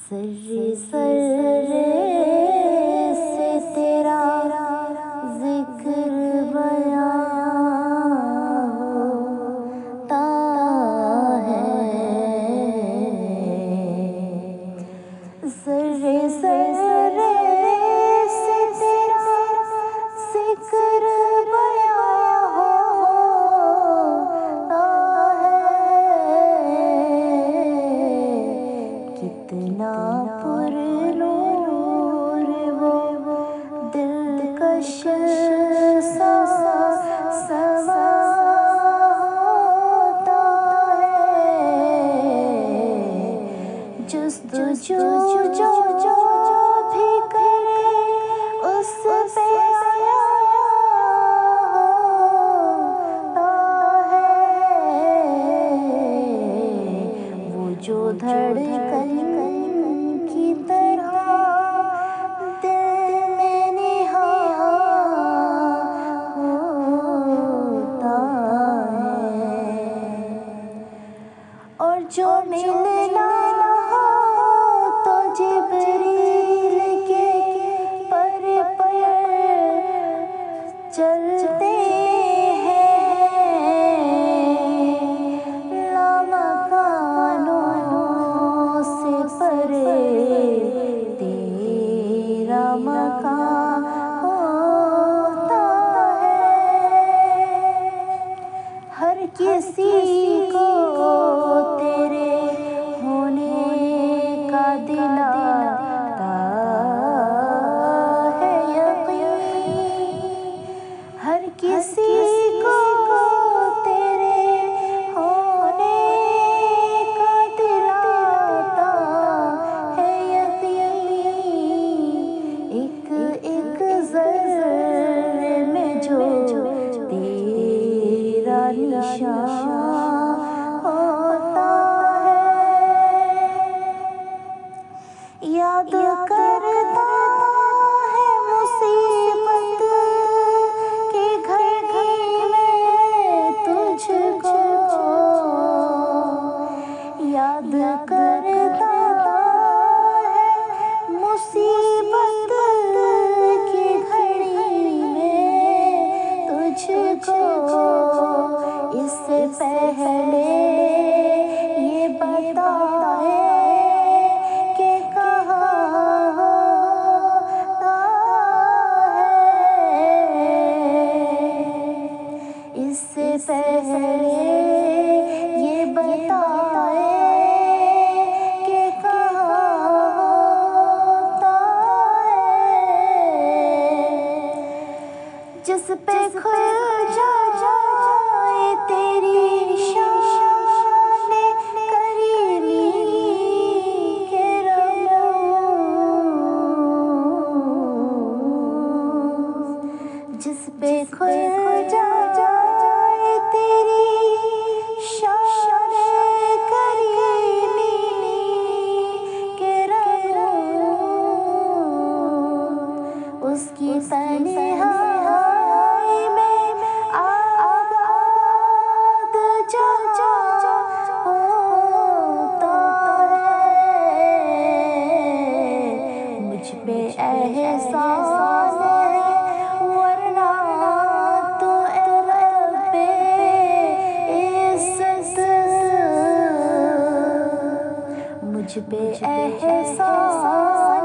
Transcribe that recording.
Surrey Surrey से तेरा जिक्र बयां होता है। सर्रे सर्रे से तेरा जिक्र बयां होता है। कितना पुरनूर वो दिलकश सा समा होता है। जुस्तजू जो भी करे उस पे आया होता है। वो जो धड़कन की तरह दिल में निहा होता है। और जो मिलना हो तो जिब्रील के पर चलते हैं। लामकानों से परे तेरा मकान होता है। हर किसी को तेरे होने का दिलाता है यकीन। हर किसी को तेरे होने का दिलाता है यकीन। एक एक ज़र्रे में जो तेरा निशान होता है। याद करता है मुसीबत के घड़ी में तुझको। याद करता है मुसीबत की घड़ी में तुझको। इससे पहले ये बताए कि कहाँ होता है। इससे पहले ये बताए कि कहाँ होता है। जिस पे खुल जाए तेरी शान करीमी के रमूज़। जिस पे खुल जाए तेरी शान करीमी के रमूज़। उसकी तन्हाई में आबाद जहाँ होता है। मुझ पे एहसान है वरना तो रब्बे इज़्ज़त। मुझ पे एहसान